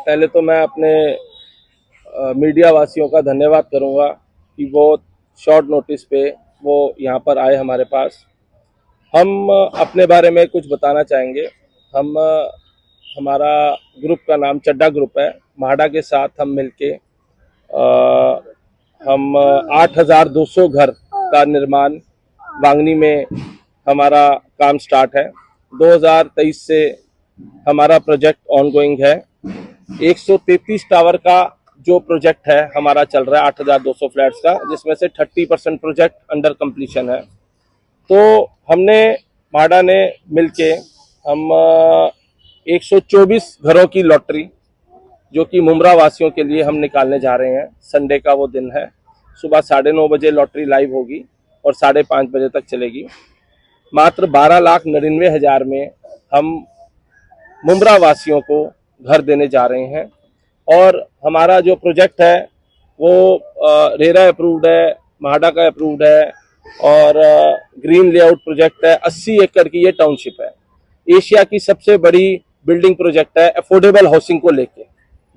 पहले तो मैं अपने मीडिया वासियों का धन्यवाद करूंगा कि वो शॉर्ट नोटिस पे वो यहाँ पर आए हमारे पास। हम अपने बारे में कुछ बताना चाहेंगे। हम हमारा ग्रुप का नाम चड्डा ग्रुप है। म्हाडा के साथ हम मिलके हम 8,200 घर का निर्माण वांगनी में हमारा काम स्टार्ट है। 2023 से हमारा प्रोजेक्ट ऑनगोइंग है। 133 टावर का जो प्रोजेक्ट है हमारा चल रहा है 8,200 फ्लैट्स का, जिसमें से 30% प्रोजेक्ट अंडर कंप्लीशन है। तो हमने म्हाडा ने मिलके हम 124 घरों की लॉटरी जो कि मुमरा वासियों के लिए हम निकालने जा रहे हैं। संडे का वो दिन है। सुबह 9:30 बजे लॉटरी लाइव होगी और 5:30 बजे तक चलेगी। मात्र 12,99,000 में हम मुमरा वासियों को घर देने जा रहे हैं। और हमारा जो प्रोजेक्ट है वो रेरा अप्रूव्ड है, म्हाडा का अप्रूव्ड है और ग्रीन लेआउट प्रोजेक्ट है। 80 एकड़ की ये टाउनशिप है। एशिया की सबसे बड़ी बिल्डिंग प्रोजेक्ट है अफोर्डेबल हाउसिंग को लेके,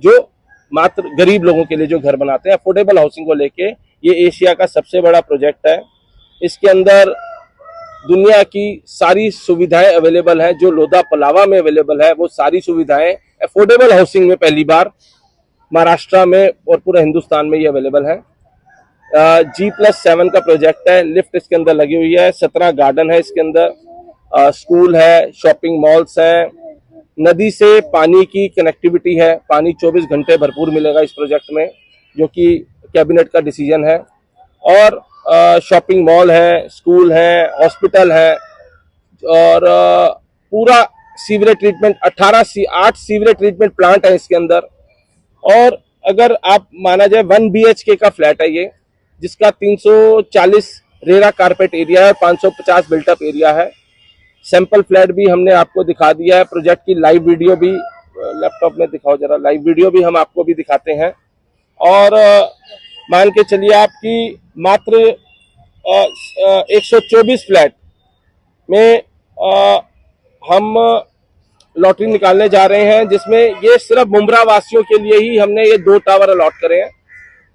जो मात्र गरीब लोगों के लिए जो घर बनाते हैं अफोर्डेबल हाउसिंग को लेके ये एशिया का सबसे बड़ा प्रोजेक्ट है। इसके अंदर दुनिया की सारी सुविधाएं अवेलेबल हैं। जो लोधा पलावा में अवेलेबल है वो सारी सुविधाएं अफोर्डेबल हाउसिंग में पहली बार महाराष्ट्र में और पूरे हिंदुस्तान में ये अवेलेबल है। G+7 का प्रोजेक्ट है। लिफ्ट इसके अंदर लगी हुई है। 17 गार्डन है इसके अंदर, स्कूल है, शॉपिंग मॉल्स हैं, नदी से पानी की कनेक्टिविटी है। पानी 24 घंटे भरपूर मिलेगा इस प्रोजेक्ट में, जो कि कैबिनेट का डिसीजन है। और शॉपिंग मॉल है, स्कूल है, हॉस्पिटल है और पूरा sewerage treatment 8 sewerage treatment plant है इसके अंदर। और अगर आप माना जाए 1 BHK का फ्लैट है ये, जिसका 340 रेरा कारपेट एरिया है, 550 बिल्टअप एरिया है। सैंपल फ्लैट भी हमने आपको दिखा दिया है। प्रोजेक्ट की लाइव वीडियो भी लैपटॉप में दिखाओ जरा, लाइव वीडियो भी हम आपको भी दिखाते हैं। और मान के चलिए आपकी मात्र 124 फ्लैट में हम लॉटरी निकालने जा रहे हैं, जिसमें ये सिर्फ मुमरा वासियों के लिए ही हमने ये 2 टावर अलॉट करे हैं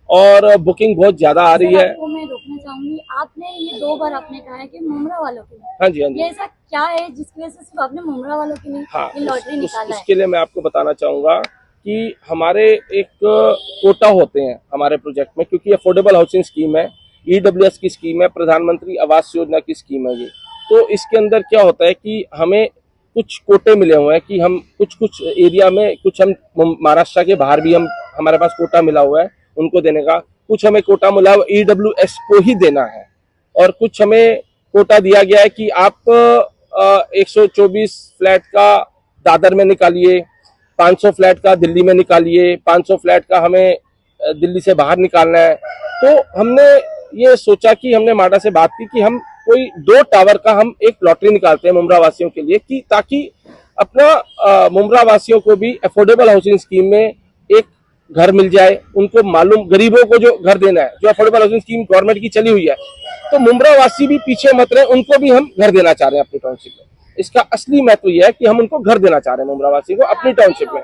और बुकिंग बहुत ज्यादा आ रही है। आपको मैं रोकना चाहूंगी, आपने ये 2 बार आपने कहा है कि मुमरा वालों के लिए। हाँ जी, हाँ जी। ये ऐसा क्या है जिसकी वजह से सिर्फ आपने मुमरा वालों के लिए ये लॉटरी निकाला है? उसके लिए मैं आपको बताना चाहूंगा कि हमारे एक कोटा होते हैं हमारे प्रोजेक्ट में, क्योंकि अफोर्डेबल हाउसिंग स्कीम है, EWS की स्कीम है, प्रधानमंत्री आवास योजना की स्कीम है ये। तो इसके अंदर क्या होता है कि हमें कुछ कोटे मिले हुए हैं कि हम कुछ एरिया में, कुछ हम महाराष्ट्र के बाहर भी हम हमारे पास कोटा मिला हुआ है उनको देने का। कुछ हमें कोटा मिला हुआ EWS को ही देना है और कुछ हमें कोटा दिया गया है कि आप 124 फ्लैट का दादर में निकालिए, 500 फ्लैट का दिल्ली में निकालिए, 500 फ्लैट का हमें दिल्ली से बाहर निकालना है। तो हमने ये सोचा कि हमने म्हाडा से बात की कि हम कोई 2 टावर का हम एक लॉटरी निकालते हैं मुमरा वासियों के लिए, कि ताकि अपना मुमरा वासियों को भी अफोर्डेबल हाउसिंग स्कीम में एक घर मिल जाए। उनको मालूम, गरीबों को जो घर देना है, जो अफोर्डेबल हाउसिंग स्कीम गवर्नमेंट की चली हुई है, तो मुमरा वासी भी पीछे मत रहे, उनको भी हम घर देना चाह रहे हैं अपनी टाउनशिप में। इसका असली महत्व यह है कि हम उनको घर देना चाह रहे हैं मुमरा वासी को अपनी टाउनशिप में।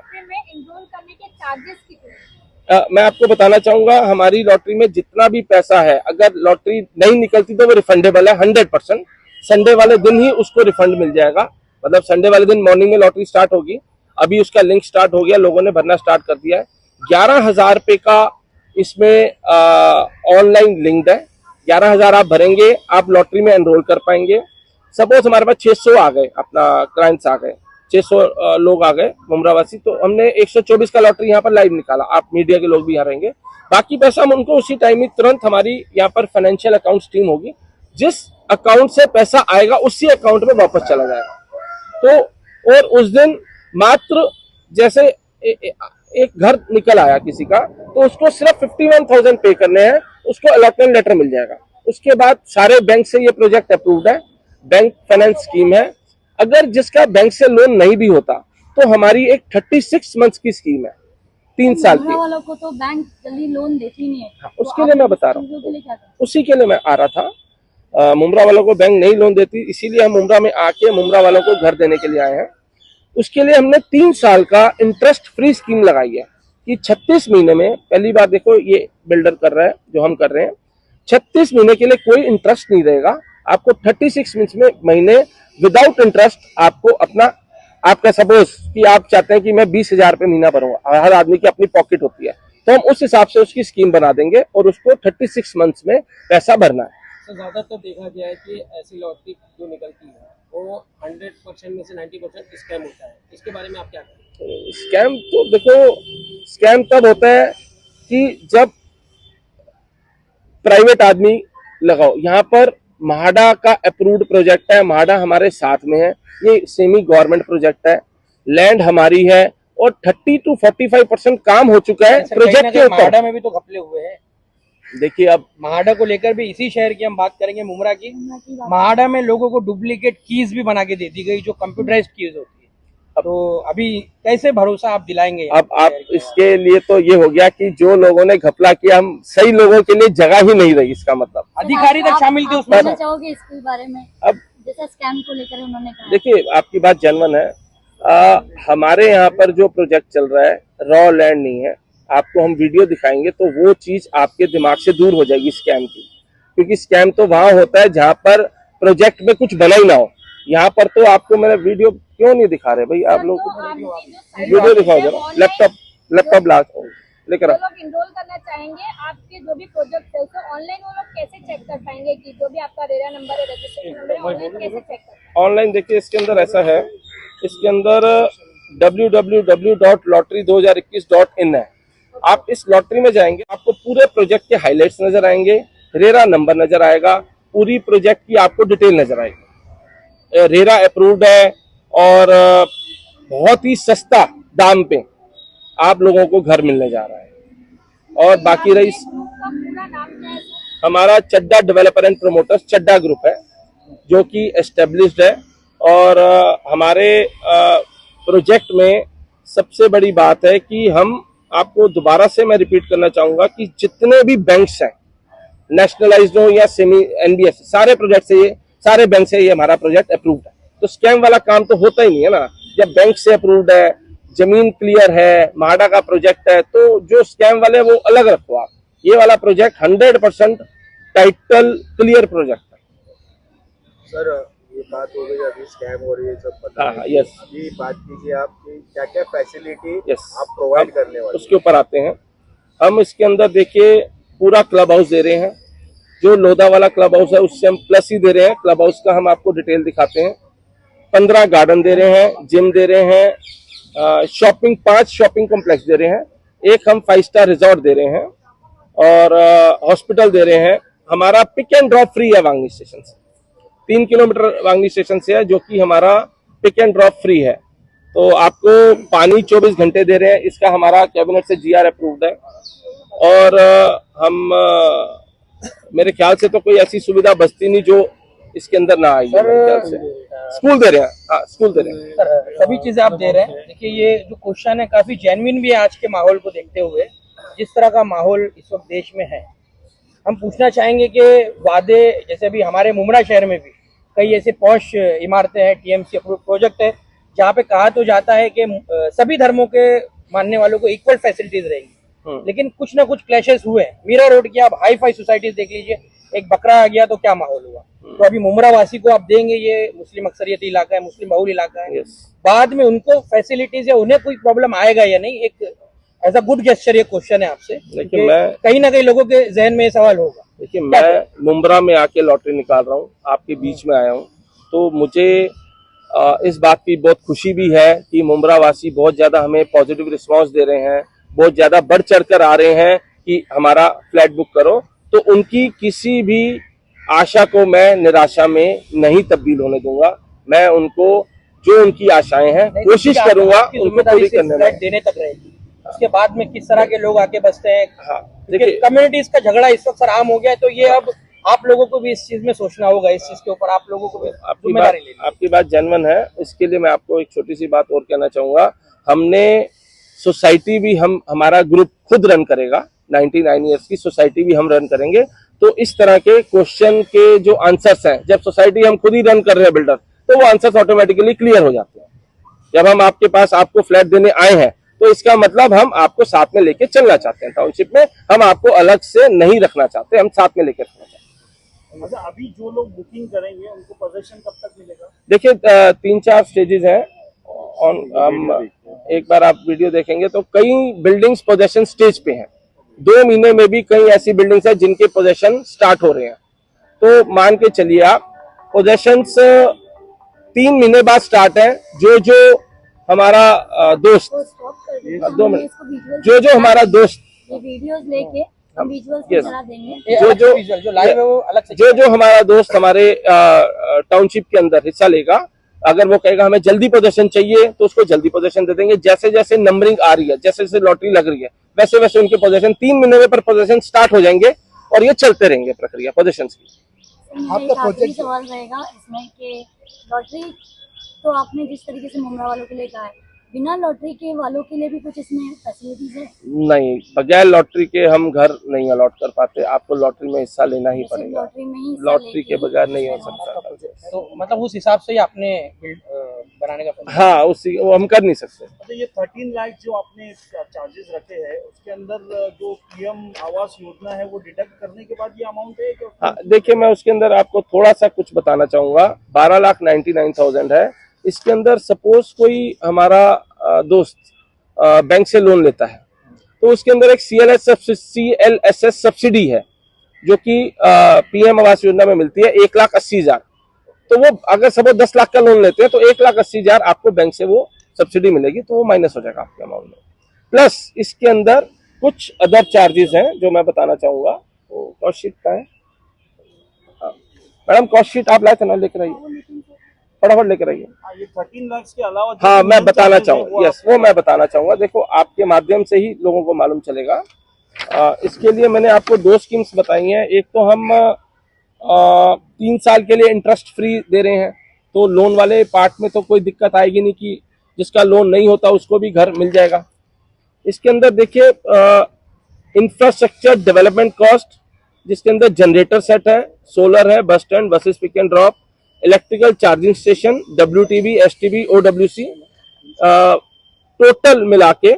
मैं आपको बताना चाहूंगा, हमारी लॉटरी में जितना भी पैसा है, अगर लॉटरी नहीं निकलती तो वो रिफंडेबल है 100%। संडे वाले दिन ही उसको रिफंड मिल जाएगा। मतलब संडे वाले दिन मॉर्निंग में लॉटरी स्टार्ट होगी। अभी उसका लिंक स्टार्ट हो गया, लोगों ने भरना स्टार्ट कर दिया है। 11,000 रुपए का इसमें ऑनलाइन लिंक्ड है। 11,000 आप भरेंगे, आप लॉटरी में एनरोल कर पाएंगे। सपोज हमारे पास 600 आ गए, अपना क्लाइंट्स आ गए, 600 लोग आ गए मुमरावासी, तो हमने 124 का लॉटरी यहाँ पर लाइव निकाला। आप मीडिया के लोग भी यहाँ रहेंगे। बाकी पैसा हम उनको उसी टाइम में तुरंत, हमारी यहाँ पर फाइनेंशियल अकाउंट टीम होगी, जिस अकाउंट से पैसा आएगा उसी अकाउंट में वापस चला जाएगा। तो और उस दिन मात्र जैसे एक घर निकल आया किसी का, तो उसको सिर्फ 51,000 पे करने हैं, उसको अलॉटमेंट लेटर मिल जाएगा। उसके बाद सारे बैंक से ये प्रोजेक्ट अप्रूव्ड है, बैंक फाइनेंस स्कीम है। अगर जिसका बैंक से लोन नहीं भी होता तो हमारी एक 36 मंथ्स की स्कीम है, 3 साल की। वालों को तो बैंक जल्दी लोन देती नहीं है। हाँ, उसके लिए मैं बता रहा हूँ, उसी के लिए मैं आ रहा था। मुमरा वालों को बैंक नहीं लोन देती, इसीलिए हम मुमरा में आके मुमरा वालों को घर देने के लिए आए हैं। उसके लिए हमने 3 साल का इंटरेस्ट फ्री स्कीम लगाई है कि 36 महीने में, पहली बार देखो ये बिल्डर कर रहा है जो हम कर रहे हैं, 36 महीने के लिए कोई इंटरेस्ट नहीं रहेगा आपको। 36 महीने विदाउट इंटरेस्ट आपको अपना, आपका सपोज कि आप चाहते हैं कि मैं 20,000 रुपये महीना भरूंगा, हर आदमी की अपनी पॉकेट होती है, तो हम उस हिसाब से उसकी स्कीम बना देंगे और उसको 36 मंथ्स में पैसा भरना है। तो ज्यादातर देखा गया है कि ऐसी लॉटरी जो निकलती है वो 100% में से 90% स्कैम होता है, इसके बारे में आप क्या कहें? स्कैम तो देखो, स्कैम तब होता है कि जब प्राइवेट आदमी लगाओ। यहाँ पर म्हाडा का अप्रूव्ड प्रोजेक्ट है, म्हाडा हमारे साथ में है, ये सेमी गवर्नमेंट प्रोजेक्ट है, लैंड हमारी है और 30 to 45% काम हो चुका है प्रोजेक्ट के ऊपर। म्हाडा में भी तो घपले हुए हैं। देखिए अब म्हाडा को लेकर भी, इसी शहर की हम बात करेंगे, मुमरा की, म्हाडा में लोगों को डुप्लीकेट कीज भी बना के दे दी गई जो कंप्यूटराइज्ड कीज होती है। तो अभी कैसे भरोसा आप दिलाएंगे? अब आप इसके लिए तो ये हो गया कि जो लोगों ने घपला किया, हम सही लोगों के लिए जगह ही नहीं रही, इसका मतलब अधिकारी तक शामिल थे उसमें। कहना चाहोगे इसके बारे में? अब जैसे स्कैम को लेकर उन्होंने कहा। देखिए आपकी बात जेन्युइन है। हमारे यहाँ पर जो प्रोजेक्ट चल रहा है रॉ लैंड नहीं है, आपको हम वीडियो दिखाएंगे तो वो चीज आपके दिमाग से दूर हो जाएगी स्कैम की, क्योंकि स्कैम तो वहां होता है जहां पर प्रोजेक्ट में कुछ बना ही ना हो। यहाँ पर तो आपको मैंने वीडियो क्यों नहीं दिखा रहे भाई, आप लोग वीडियो दिखाओ जरा, लैपटॉप लेकर आओ। लोग इनरोल करना चाहेंगे आपके जो भी प्रोजेक्ट है उसे ऑनलाइन वो लोग कैसे चेक कर पाएंगे कि जो भी आपका रेरा नंबर है, रजिस्ट्रेशन नंबर है, ऑनलाइन कैसे चेक कर पाएंगे? ऑनलाइन देखिए इसके अंदर ऐसा है, इसके अंदर www.lottery2021.in है। आप इस लॉटरी में जाएंगे, आपको पूरे प्रोजेक्ट के हाइलाइट्स नजर आएंगे, रेरा नंबर नजर आएगा, पूरी प्रोजेक्ट की आपको डिटेल नजर आएगी। रेरा अप्रूव्ड है और बहुत ही सस्ता दाम पे आप लोगों को घर मिलने जा रहा है। और बाकी रही, पूरा नाम क्या है? हमारा Chadha developer and promoters Chadha group है जो कि एस्टेब्लिश्ड है। और हमारे प्रोजेक्ट में सबसे बड़ी बात है कि हम आपको दोबारा से मैं रिपीट करना चाहूंगा कि जितने भी बैंक्स हैं, नेशनलाइज्ड हो या सेमी एनबीएफसी, सारे प्रोजेक्ट से ये, सारे बैंक से ये हमारा प्रोजेक्ट अप्रूव्ड है। तो स्कैम वाला काम तो होता ही नहीं है ना, जब बैंक से अप्रूव्ड है, जमीन क्लियर है, म्हाडा का प्रोजेक्ट है, तो जो स्कैम वाले वो अलग रखो आप। ये वाला प्रोजेक्ट 100% टाइटल क्लियर प्रोजेक्ट है। सर ये बात हो गई, अभी स्कैम हो रही है सब पता है। यस, ये बात कीजिए आपकी क्या क्या फैसिलिटी यस आप प्रोवाइड करने वाले उसके ऊपर आते हैं हम। इसके अंदर देखिए पूरा क्लब हाउस दे रहे हैं, जो लोधा वाला क्लब हाउस है उससे हम प्लस ही दे रहे हैं। क्लब हाउस का हम आपको डिटेल दिखाते हैं। 15 गार्डन दे रहे हैं, जिम दे रहे हैं, शॉपिंग 5 शॉपिंग कॉम्प्लेक्स दे रहे हैं, एक हम 5 स्टार रिजॉर्ट दे रहे हैं और हॉस्पिटल दे रहे हैं। हमारा पिक एंड ड्रॉप फ्री है वांगनी स्टेशन से, 3 किलोमीटर वांगनी स्टेशन से है, जो कि हमारा पिक एंड ड्रॉप फ्री है। तो आपको पानी 24 घंटे दे रहे हैं, इसका हमारा कैबिनेट से जीआर अप्रूव्ड है। और हम मेरे ख्याल से तो कोई ऐसी सुविधा बचती नहीं जो इसके अंदर ना आई है मेरे ख्याल से। स्कूल दे रहे हैं, हाँ स्कूल दे रहे हैं, सभी चीजें आप दे रहे हैं। देखिए ये जो क्वेश्चन है काफी जेन्युइन भी है आज के माहौल को देखते हुए, जिस तरह का माहौल इस वक्त देश में है। हम पूछना चाहेंगे कि वादे, जैसे अभी हमारे मुमरा शहर में भी कई ऐसे पॉश इमारतें हैं, टीएमसी अप्रूव प्रोजेक्ट है, जहाँ पे कहा तो जाता है कि सभी धर्मों के मानने वालों को इक्वल फैसिलिटीज रहेंगी, लेकिन कुछ ना कुछ क्लैशेस हुए। मीरा रोड की आप हाई फाई सोसाइटीज देख लीजिए, एक बकरा आ गया तो क्या माहौल हुआ। तो अभी मुमरा वासी को आप देंगे, ये मुस्लिम अक्सरियती इलाका है, मुस्लिम बहुल इलाका है, बाद में उनको फैसिलिटीज या उन्हें कोई प्रॉब्लम आएगा या नहीं, एक एज अ गुड गेस्चर ये क्वेश्चन है आपसे। लेकिन मैं कहीं ना कहीं लोगों के जहन में ये सवाल होगा। देखिए मैं मुमरा में आके लॉटरी निकाल रहा हूँ, आपके बीच में आया हूँ, तो मुझे इस बात की बहुत खुशी भी है कि मुमरा वासी बहुत ज्यादा हमें पॉजिटिव रिस्पांस दे रहे हैं, बहुत ज्यादा बढ़ चढ़ कर आ रहे हैं कि हमारा फ्लैट बुक करो। तो उनकी किसी भी आशा को मैं निराशा में नहीं तब्दील होने दूंगा। मैं उनको जो उनकी आशाएं हैं कोशिश करूंगा उनको पूरी करने में। देने तक रहेगी, उसके बाद में किस तरह के लोग आके बसते हैं। हाँ देखिए कम्युनिटीज का झगड़ा इस वक्त सर आम हो गया है, तो ये अब आप लोगों को भी इस चीज में सोचना होगा, इस चीज के ऊपर आप लोगों को भी जिम्मेदारी लेनी है। आपकी बात जेन्युइन है। इसके लिए मैं आपको एक छोटी सी बात और कहना चाहूंगा। हमने सोसाइटी भी हमारा ग्रुप खुद रन करेगा, 99 ईयर्स की सोसाइटी भी हम रन करेंगे। तो इस तरह के क्वेश्चन के जो आंसर्स हैं, जब सोसाइटी हम खुद ही रन कर रहे हैं बिल्डर, तो वो आंसर्स ऑटोमेटिकली क्लियर हो जाते हैं। जब हम आपके पास आपको फ्लैट देने आए हैं तो इसका मतलब हम आपको साथ में लेके चलना चाहते हैं। टाउनशिप में हम आपको अलग से नहीं रखना चाहते, हम साथ में लेके रखना चाहते हैं। अच्छा, अभी जो लोग बुकिंग करेंगे उनको पोजीशन कब तक मिलेगा? देखिए 3-4 स्टेजेस हैं। हम एक बार आप वीडियो देखेंगे तो कई बिल्डिंग्स पोजेशन स्टेज पे हैं। 2 महीने में भी कई ऐसी बिल्डिंग्स हैं जिनके पोजेशन स्टार्ट हो रहे हैं। तो मान के चलिए आप पोजेशन 3 महीने बाद स्टार्ट है। जो हमारा दोस्त, वो स्टॉप कर देंगे, 2 हमने मिनट, इसको visuals जो हमारा दोस्त, ये वीडियोस लेके हम विजुअल्स Yes. चला देंगे। ये जो- अलग जो- से visual, जो लाइव है वो अलग से जो हमारा दोस्त हमारे टाउनशिप के अंदर हिस्सा लेगा, अगर वो कहेगा हमें जल्दी पोजीशन चाहिए तो उसको जल्दी पोजीशन दे देंगे। जैसे जैसे नंबरिंग आ रही है, जैसे जैसे लॉटरी लग रही है, वैसे वैसे उनके पोजीशन 3 महीने में पर पोजीशन स्टार्ट हो जाएंगे और ये चलते रहेंगे प्रक्रिया पोजीशन की। आपका आखिरी सवाल रहेगा इसमें कि लॉटरी तो आपने जिस तरीके से मुमरा वालों के लिए कहा है, बिना लॉटरी के वालों के लिए भी कुछ इसमें फैसिलिटीज है? नहीं, बगैर लॉटरी के हम घर नहीं अलॉट कर पाते। आपको लॉटरी में हिस्सा लेना ही सिर्फ पड़ेगा। लॉटरी में ही हिस्सा लॉटरी के लेके बगैर नहीं हो ही सकता। तो मतलब उस हिसाब से ही आपने बिल्ड बनाने का हाँ, उसी वो हम कर नहीं सकते। अच्छा, ये 13 लाख जो आपने चार्जेस रखे हैं उसके अंदर जो पीएम आवास योजना है वो डिडक्ट करने के बाद ये अमाउंट है कि हाँ, देखिए मैं उसके अंदर आपको थोड़ा सा कुछ बताना चाहूंगा। 12,99,000 है। इसके अंदर सपोज कोई हमारा दोस्त बैंक से लोन लेता है तो उसके अंदर एक CLSS सब्सिडी है जो कि पीएम आवास योजना में मिलती है 1,80,000। तो वो अगर सपोज 10 लाख का लोन लेते हैं तो 1,80,000 आपको बैंक से वो सब्सिडी मिलेगी, तो वो माइनस हो जाएगा आपके अमाउंट में। प्लस इसके अंदर कुछ अदर चार्जेस हैं जो मैं बताना चाहूंगा। तो कॉस्ट शीट का है, मैडम कॉस्ट शीट आप लाए थे ना, लेकर आइए, फटाफट लेकर आइए। ये 13 लाख के अलावा जो हाँ, मैं minimum बताना charges है, चाहूंगा, वो यस, वो मैं बताना चाहूंगा। देखो आपके माध्यम से ही लोगों को मालूम चलेगा। इसके लिए मैंने आपको 2 स्कीम्स बताई हैं। एक तो हम 3 साल के लिए इंटरेस्ट फ्री दे रहे हैं, तो लोन वाले पार्ट में तो कोई दिक्कत आएगी नहीं कि जिसका लोन नहीं होता उसको भी घर मिल जाएगा। इसके अंदर देखिए इंफ्रास्ट्रक्चर डेवलपमेंट कॉस्ट, जिसके अंदर जनरेटर सेट है, सोलर है, bus stand, buses pick and drop, electrical charging station, WTB, STB, OWC, total मिला के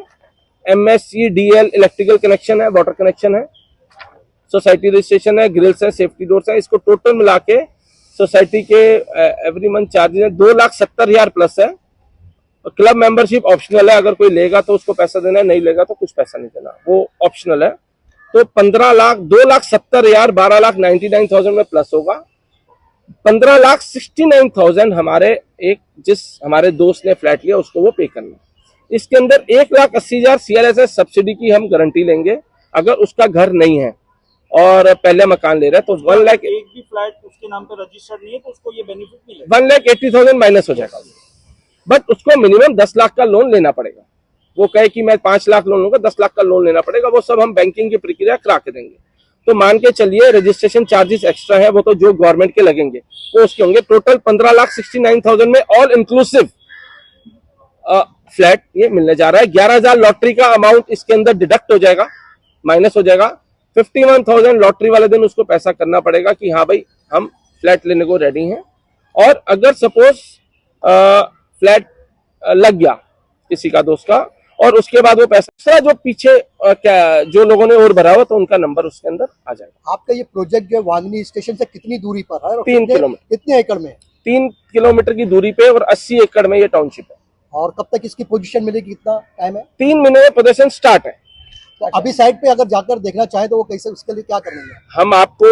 MSC, DL इलेक्ट्रिकल कनेक्शन है, वाटर कनेक्शन है, सोसाइटी रजिस्ट्रेशन है, ग्रिल्स है, सेफ्टी डोर्स है। इसको टोटल मिला के सोसाइटी के एवरी मंथ चार्जेस है 2,70,000 प्लस है। क्लब मेंबरशिप ऑप्शनल है, अगर कोई लेगा तो उसको पैसा देना है, नहीं लेगा तो कुछ पैसा नहीं देना, वो ऑप्शनल है। तो 15 लाख, 2,70,000 12,99,000 में प्लस होगा। 15,69,000 हमारे एक जिस हमारे दोस्त ने फ्लैट लिया उसको वो पे करना। इसके अंदर 1,80,000 CLSS सब्सिडी की हम गारंटी लेंगे अगर उसका घर नहीं है और पहले मकान ले रहा है तो 1 लाख, एक भी फ्लैट उसके नाम पे रजिस्टर्ड नहीं है तो उसको ये बेनिफिट मिलेगा। 1,80,000 माइनस हो जाएगा, बट उसको मिनिमम 10 लाख का लोन लेना पड़ेगा। वो कहे कि मैं 5 लाख लोन लूंगा, 10 लाख का लोन लेना पड़ेगा, वो सब हम बैंकिंग की प्रक्रिया करा के देंगे। तो मान के चलिए रजिस्ट्रेशन चार्जेस एक्स्ट्रा है, वो तो जो गवर्नमेंट के लगेंगे वो उसके होंगे। टोटल 15,69,000 में ऑल इंक्लूसिव फ्लैट ये मिलने जा रहा है। 11,000 लॉटरी का अमाउंट इसके अंदर डिडक्ट हो जाएगा, माइनस हो जाएगा। 51,000 लॉटरी वाले दिन उसको पैसा करना पड़ेगा कि हाँ भाई हम फ्लैट लेने को रेडी हैं। और अगर सपोज फ्लैट लग गया किसी का दोस्त का और उसके बाद वो पैसा जो पीछे क्या जो लोगों ने और भरा हुआ तो उनका नंबर उसके अंदर आ जाएगा। आपका ये प्रोजेक्ट जो वांगनी स्टेशन से कितनी दूरी पर है और 3 किलोमीटर, कितने एकड़ में है? 3 किलोमीटर की दूरी पे और 80 एकड़ में ये टाउनशिप है। और कब तक इसकी पोजीशन मिलेगी, कितना टाइम है? 3 महीने में पोजीशन स्टार्ट है। तो अभी साइड पे अगर जाकर देखना चाहें तो वो कैसे, उसके लिए क्या करना है? हम आपको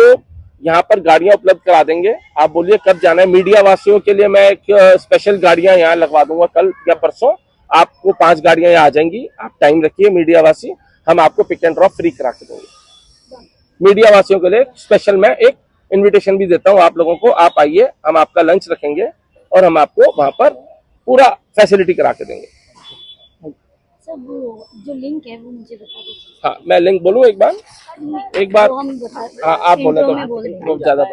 यहाँ पर गाड़ियां उपलब्ध करा देंगे। आप बोलिए कब जाना है। मीडिया वासियों के लिए मैं एक स्पेशल गाड़ियां यहाँ लगवा दूंगा, कल या परसों आपको 5 गाड़ियां यहाँ आ जाएंगी। आप टाइम रखिए मीडिया वासी, हम आपको पिक एंड ड्रॉप फ्री करा के देंगे। मीडिया वासियों के लिए स्पेशल मैं एक इन्विटेशन भी देता हूँ आप लोगों को, आप आइए, हम आपका लंच रखेंगे और हम आपको वहां पर पूरा फैसिलिटी करा के देंगे। सर वो जो लिंक है वो मुझे बता दीजिए। हाँ, मैं लिंक बोलूँ एक बार वो हम बता हाँ, आप बोले इंट्रो में बोल तो देंगे। ज्यादा